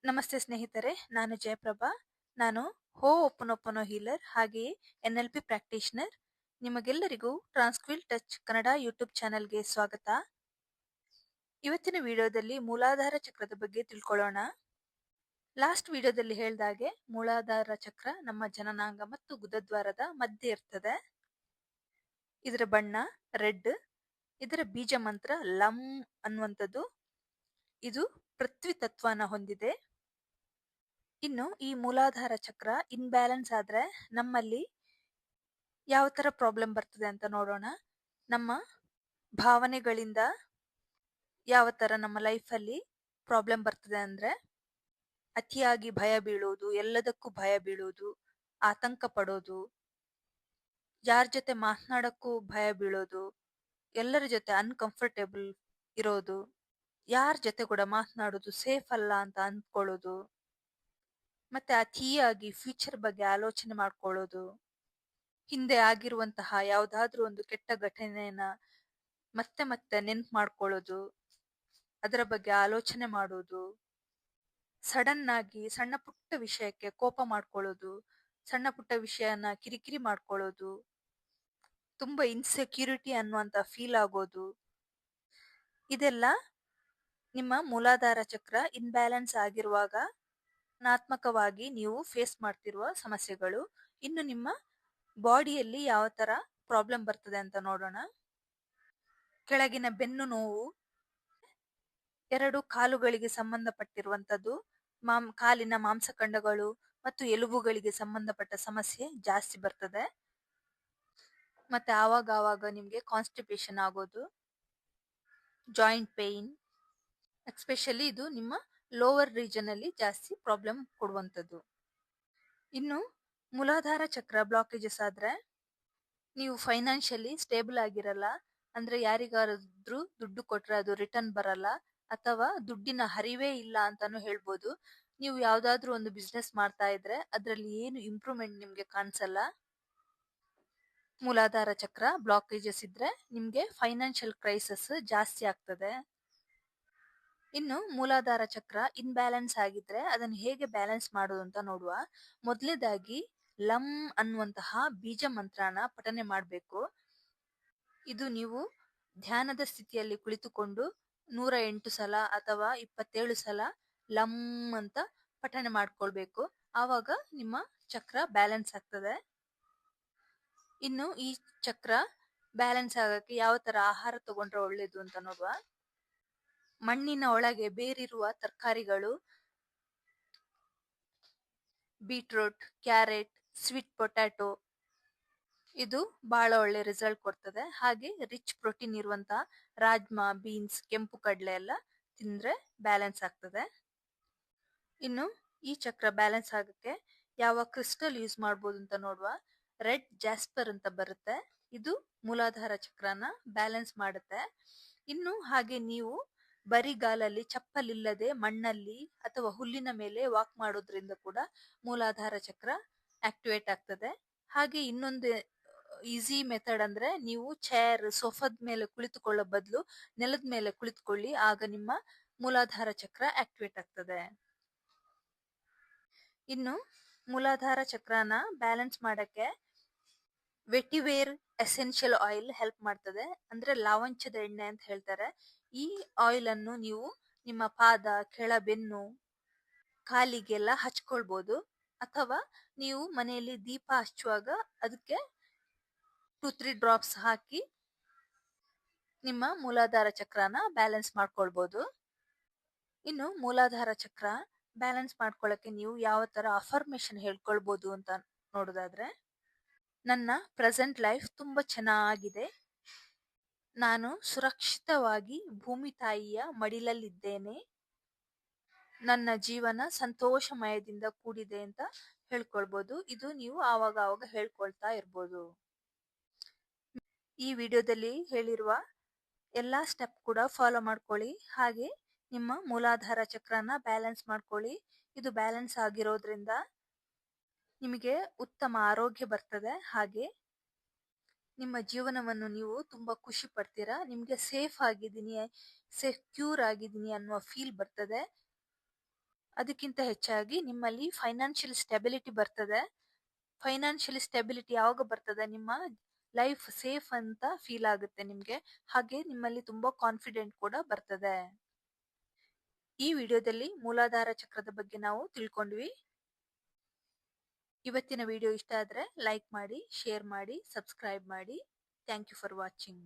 ನಮಸ್ತೆ ಸ್ನೇಹಿತರೆ, ನಾನು ಜಯಪ್ರಭಾ. ನಾನು ಒಪ್ಪನೊಪ್ಪನೋ ಹೀಲರ್ ಹಾಗೆಯೇ NLP ಪ್ರಾಕ್ಟೀಷನರ್. ನಿಮಗೆಲ್ಲರಿಗೂ ಟ್ರಾನ್ಸ್ಕ್ವಿಲ್ ಟಚ್ ಕನ್ನಡ ಯೂಟ್ಯೂಬ್ ಚಾನೆಲ್ಗೆ ಸ್ವಾಗತ. ಇವತ್ತಿನ ವಿಡಿಯೋದಲ್ಲಿ ಮೂಲಾಧಾರ ಚಕ್ರದ ಬಗ್ಗೆ ತಿಳ್ಕೊಳ್ಳೋಣ. ಲಾಸ್ಟ್ ವಿಡಿಯೋದಲ್ಲಿ ಹೇಳ್ದಾಗೆ ಮೂಲಾಧಾರ ಚಕ್ರ ನಮ್ಮ ಜನನಾಂಗ ಮತ್ತು ಗುದದ್ವಾರದ ಮಧ್ಯೆ ಇರ್ತದೆ. ಇದರ ಬಣ್ಣ ರೆಡ್. ಇದರ ಬೀಜ ಮಂತ್ರ ಲಂ ಅನ್ನುವಂಥದ್ದು. ಇದು ಪೃಥ್ವಿ ತತ್ವನ ಹೊಂದಿದೆ. ಇನ್ನು ಈ ಮೂಲಾಧಾರ ಚಕ್ರ ಇನ್ಬ್ಯಾಲೆನ್ಸ್ ಆದ್ರೆ ನಮ್ಮಲ್ಲಿ ಯಾವ ತರ ಪ್ರಾಬ್ಲಮ್ ಬರ್ತದೆ ಅಂತ ನೋಡೋಣ. ನಮ್ಮ ಭಾವನೆಗಳಿಂದ ಯಾವ ತರ ನಮ್ಮ ಲೈಫಲ್ಲಿ ಪ್ರಾಬ್ಲಮ್ ಬರ್ತದೆ ಅಂದ್ರೆ, ಅತಿಯಾಗಿ ಭಯ ಬೀಳೋದು, ಎಲ್ಲದಕ್ಕೂ ಭಯ ಬೀಳೋದು, ಆತಂಕ ಪಡೋದು, ಯಾರ ಜೊತೆ ಮಾತನಾಡಕ್ಕೂ ಭಯ ಬೀಳೋದು, ಎಲ್ಲರ ಜೊತೆ ಅನ್ಕಂಫರ್ಟೇಬಲ್ ಇರೋದು, ಯಾರ ಜೊತೆ ಕೂಡ ಮಾತನಾಡೋದು ಸೇಫ್ ಅಲ್ಲ ಅಂತ ಅಂದ್ಕೊಳ್ಳೋದು, ಮತ್ತೆ ಅತಿಯಾಗಿ ಫ್ಯೂಚರ್ ಬಗ್ಗೆ ಆಲೋಚನೆ ಮಾಡ್ಕೊಳ್ಳೋದು, ಹಿಂದೆ ಆಗಿರುವಂತಹ ಯಾವ್ದಾದ್ರೂ ಒಂದು ಕೆಟ್ಟ ಘಟನೆಯನ್ನ ಮತ್ತೆ ಮತ್ತೆ ನೆನ್ಪು ಮಾಡ್ಕೊಳ್ಳೋದು, ಅದರ ಬಗ್ಗೆ ಆಲೋಚನೆ ಮಾಡೋದು, ಸಡನ್ ಆಗಿ ಸಣ್ಣ ಪುಟ್ಟ ವಿಷಯಕ್ಕೆ ಕೋಪ ಮಾಡ್ಕೊಳ್ಳೋದು, ಸಣ್ಣ ಪುಟ್ಟ ವಿಷಯನ ಕಿರಿಕಿರಿ ಮಾಡ್ಕೊಳ್ಳೋದು, ತುಂಬಾ ಇನ್ಸೆಕ್ಯೂರಿಟಿ ಅನ್ನುವಂತ ಫೀಲ್ ಆಗೋದು, ಇದೆಲ್ಲ ನಿಮ್ಮ ಮೂಲಾಧಾರ ಚಕ್ರ ಇನ್ಬ್ಯಾಲೆನ್ಸ್ ಆಗಿರುವಾಗ ಧನಾತ್ಮಕವಾಗಿ ನೀವು ಫೇಸ್ ಮಾಡ್ತಿರುವ ಸಮಸ್ಯೆಗಳು. ಇನ್ನು ನಿಮ್ಮ ಬಾಡಿಯಲ್ಲಿ ಯಾವ ತರ ಪ್ರಾಬ್ಲಮ್ ಬರ್ತದೆ ಅಂತ ನೋಡೋಣ. ಕೆಳಗಿನ ಬೆನ್ನು ನೋವು, ಎರಡು ಕಾಲುಗಳಿಗೆ ಸಂಬಂಧಪಟ್ಟಿರುವಂತದ್ದು, ಕಾಲಿನ ಮಾಂಸಖಂಡಗಳು ಮತ್ತು ಎಲುಬುಗಳಿಗೆ ಸಂಬಂಧಪಟ್ಟ ಸಮಸ್ಯೆ ಜಾಸ್ತಿ ಬರ್ತದೆ. ಮತ್ತೆ ಆವಾಗ ನಿಮ್ಗೆ ಕಾನ್ಸ್ಟಿಪೇಷನ್ ಆಗೋದು, ಜಾಯಿಂಟ್ ಪೇನ್, ಎಸ್ಪೆಷಲಿ ಇದು ನಿಮ್ಮ ಲೋವರ್ ರೀಜನ್ ಅಲ್ಲಿ ಜಾಸ್ತಿ ಪ್ರಾಬ್ಲಮ್ ಕೊಡುವಂಥದ್ದು. ಇನ್ನು ಮೂಲಾಧಾರ ಚಕ್ರ ಬ್ಲಾಕೇಜಸ್ ಆದ್ರೆ ನೀವು ಫೈನಾನ್ಷಿಯಲಿ ಸ್ಟೇಬಲ್ ಆಗಿರಲ್ಲ. ಅಂದ್ರೆ ಯಾರಿಗಾದ್ರೂ ದುಡ್ಡು ಕೊಟ್ರೆ ಅದು ರಿಟರ್ನ್ ಬರಲ್ಲ, ಅಥವಾ ದುಡ್ಡಿನ ಹರಿವೇ ಇಲ್ಲ ಅಂತಾನು ಹೇಳ್ಬೋದು. ನೀವು ಯಾವ್ದಾದ್ರು ಒಂದು ಬಿಸ್ನೆಸ್ ಮಾಡ್ತಾ ಇದ್ರೆ ಅದ್ರಲ್ಲಿ ಏನು ಇಂಪ್ರೂವ್ಮೆಂಟ್ ನಿಮ್ಗೆ ಕಾಣಿಸಲ್ಲ. ಮೂಲಾಧಾರ ಚಕ್ರ ಬ್ಲಾಕೇಜಸ್ ಇದ್ರೆ ನಿಮ್ಗೆ ಫೈನಾನ್ಷಿಯಲ್ ಕ್ರೈಸಿಸ್ ಜಾಸ್ತಿ ಆಗ್ತದೆ. ಇನ್ನು ಮೂಲಾಧಾರ ಚಕ್ರ ಇನ್ಬ್ಯಾಲೆನ್ಸ್ ಆಗಿದ್ರೆ ಅದನ್ನು ಹೇಗೆ ಬ್ಯಾಲೆನ್ಸ್ ಮಾಡೋದು ಅಂತ ನೋಡುವ. ಮೊದಲನೇದಾಗಿ ಲಂ ಅನ್ನುವಂತಹ ಬೀಜ ಮಂತ್ರನ ಪಠನೆ ಮಾಡಬೇಕು. ಇದು ನೀವು ಧ್ಯಾನದ ಸ್ಥಿತಿಯಲ್ಲಿ ಕುಳಿತುಕೊಂಡು 108 ಸಲ ಅಥವಾ 27 ಸಲ ಲಂ ಅಂತ ಪಠನೆ ಮಾಡ್ಕೊಳ್ಬೇಕು. ಆವಾಗ ನಿಮ್ಮ ಚಕ್ರ ಬ್ಯಾಲೆನ್ಸ್ ಆಗ್ತದೆ. ಇನ್ನು ಈ ಚಕ್ರ ಬ್ಯಾಲೆನ್ಸ್ ಆಗಕ್ಕೆ ಯಾವ ತರ ಆಹಾರ ತಗೊಂಡ್ರೆ ಒಳ್ಳೇದು ಅಂತ ನೋಡುವ. ಮಣ್ಣಿನ ಒಳಗೆ ಬೇರಿರುವ ತರಕಾರಿಗಳು, ಬೀಟ್ರೂಟ್, ಕ್ಯಾರೆಟ್, ಸ್ವೀಟ್ ಪೊಟ್ಯಾಟೊ, ಇದು ಬಹಳ ಒಳ್ಳೆ ರಿಸಲ್ಟ್ ಕೊಡ್ತದೆ. ಹಾಗೆ ರಿಚ್ ಪ್ರೋಟೀನ್ ಇರುವಂತ ರಾಜ್ಮಾ, ಬೀನ್ಸ್, ಕೆಂಪು ಕಡಲೆ ಎಲ್ಲ ತಿಂದ್ರೆ ಬ್ಯಾಲೆನ್ಸ್ ಆಗ್ತದೆ. ಇನ್ನು ಈ ಚಕ್ರ ಬ್ಯಾಲೆನ್ಸ್ ಆಗಕ್ಕೆ ಯಾವ ಕ್ರಿಸ್ಟಲ್ ಯೂಸ್ ಮಾಡ್ಬೋದು ಅಂತ ನೋಡುವ. ರೆಡ್ ಜಾಸ್ಪರ್ ಅಂತ ಬರುತ್ತೆ, ಇದು ಮೂಲಾಧಾರ ಚಕ್ರನ ಬ್ಯಾಲೆನ್ಸ್ ಮಾಡುತ್ತೆ. ಇನ್ನು ಹಾಗೆ ನೀವು ಬರಿಗಾಲಲ್ಲಿ ಚಪ್ಪಲಿಲ್ಲದೆ ಮಣ್ಣಲ್ಲಿ ಅಥವಾ ಹುಲ್ಲಿನ ಮೇಲೆ ವಾಕ್ ಮಾಡೋದ್ರಿಂದ ಕೂಡ ಮೂಲಾಧಾರ ಚಕ್ರ ಆಕ್ಟಿವೇಟ್ ಆಗ್ತದೆ. ಹಾಗೆ ಇನ್ನೊಂದು ಈಸಿ ಮೆಥಡ್ ಅಂದ್ರೆ, ನೀವು ಚೇರ್, ಸೋಫಾದ ಮೇಲೆ ಕುಳಿತುಕೊಳ್ಳೋ ಬದಲು ನೆಲದ ಮೇಲೆ ಕುಳಿತುಕೊಳ್ಳಿ, ಆಗ ನಿಮ್ಮ ಮೂಲಾಧಾರ ಚಕ್ರ ಆಕ್ಟಿವೇಟ್ ಆಗ್ತದೆ. ಇನ್ನು ಮೂಲಾಧಾರ ಚಕ್ರನ ಬ್ಯಾಲೆನ್ಸ್ ಮಾಡಕ್ಕೆ ವೆಟಿವೇರ್ ಎಸೆನ್ಷಿಯಲ್ ಆಯಿಲ್ ಹೆಲ್ಪ್ ಮಾಡ್ತದೆ. ಅಂದ್ರೆ ಲಾವಂಚದ ಎಣ್ಣೆ ಅಂತ ಹೇಳ್ತಾರೆ. ಈ ಆಯಿಲ್ ಅನ್ನು ನೀವು ನಿಮ್ಮ ಪಾದ, ಕೆಳಬೆನ್ನು, ಕಾಲಿಗೆಲ್ಲ ಹಚ್ಕೊಳ್ಬಹುದು. ಅಥವಾ ನೀವು ಮನೆಯಲ್ಲಿ ದೀಪ ಹಚ್ಚುವಾಗ ಅದಕ್ಕೆ 2-3 ಡ್ರಾಪ್ಸ್ ಹಾಕಿ ನಿಮ್ಮ ಮೂಲಾಧಾರ ಚಕ್ರನ ಬ್ಯಾಲೆನ್ಸ್ ಮಾಡ್ಕೊಳ್ಬಹುದು. ಇನ್ನು ಮೂಲಾಧಾರ ಚಕ್ರ ಬ್ಯಾಲೆನ್ಸ್ ಮಾಡ್ಕೊಳ್ಳಕ್ಕೆ ನೀವು ಯಾವ ತರ ಅಫರ್ಮೇಶನ್ ಹೇಳ್ಕೊಳ್ಬಹುದು ಅಂತ ನೋಡೋದಾದ್ರೆ, ನನ್ನ ಪ್ರೆಸೆಂಟ್ ಲೈಫ್ ತುಂಬಾ ಚೆನ್ನಾಗಿದೆ, ನಾನು ಸುರಕ್ಷಿತವಾಗಿ ಭೂಮಿ ತಾಯಿಯ ಮಡಿಲಲ್ಲಿದ್ದೇನೆ, ನನ್ನ ಜೀವನ ಸಂತೋಷಮಯದಿಂದ ಕೂಡಿದೆ ಅಂತ ಹೇಳ್ಕೊಳ್ಬಹುದು. ಇದು ನೀವು ಆವಾಗ ಹೇಳ್ಕೊಳ್ತಾ ಇರ್ಬೋದು. ಈ ವಿಡಿಯೋದಲ್ಲಿ ಹೇಳಿರುವ ಎಲ್ಲಾ ಸ್ಟೆಪ್ ಕೂಡ ಫಾಲೋ ಮಾಡ್ಕೊಳ್ಳಿ. ಹಾಗೆ ನಿಮ್ಮ ಮೂಲಾಧಾರ ಚಕ್ರನ ಬ್ಯಾಲೆನ್ಸ್ ಮಾಡ್ಕೊಳ್ಳಿ. ಇದು ಬ್ಯಾಲೆನ್ಸ್ ಆಗಿರೋದ್ರಿಂದ ನಿಮಗೆ ಉತ್ತಮ ಆರೋಗ್ಯ ಬರ್ತದೆ. ಹಾಗೆ ನಿಮ್ಮ ಜೀವನವನ್ನು ನೀವು ತುಂಬಾ ಖುಷಿ ಪಡ್ತೀರಾ. ನಿಮ್ಗೆ ಸೇಫ್ ಆಗಿದ್ದೀನಿ, ಸೆಕ್ಯೂರ್ ಆಗಿದ್ದೀನಿ ಅನ್ನುವ ಫೀಲ್ ಬರ್ತದೆ. ಅದಕ್ಕಿಂತ ಹೆಚ್ಚಾಗಿ ನಿಮ್ಮಲ್ಲಿ ಫೈನಾನ್ಷಿಯಲ್ ಸ್ಟೆಬಿಲಿಟಿ ಬರ್ತದೆ. ಫೈನಾನ್ಷಿಯಲ್ ಸ್ಟೆಬಿಲಿಟಿ ಯಾವಾಗ ಬರ್ತದೆ, ನಿಮ್ಮ ಲೈಫ್ ಸೇಫ್ ಅಂತ ಫೀಲ್ ಆಗುತ್ತೆ ನಿಮ್ಗೆ. ಹಾಗೆ ನಿಮ್ಮಲ್ಲಿ ತುಂಬಾ ಕಾನ್ಫಿಡೆಂಟ್ ಕೂಡ ಬರ್ತದೆ. ಈ ವಿಡಿಯೋದಲ್ಲಿ ಮೂಲಾಧಾರ ಚಕ್ರದ ಬಗ್ಗೆ ನಾವು ತಿಳ್ಕೊಂಡ್ವಿ. ಇವತ್ತಿನ ವಿಡಿಯೋ ಇಷ್ಟ ಆದ್ರೆ ಲೈಕ್ ಮಾಡಿ, ಶೇರ್ ಮಾಡಿ, ಸಬ್ಸ್ಕ್ರೈಬ್ ಮಾಡಿ. Thank you for watching.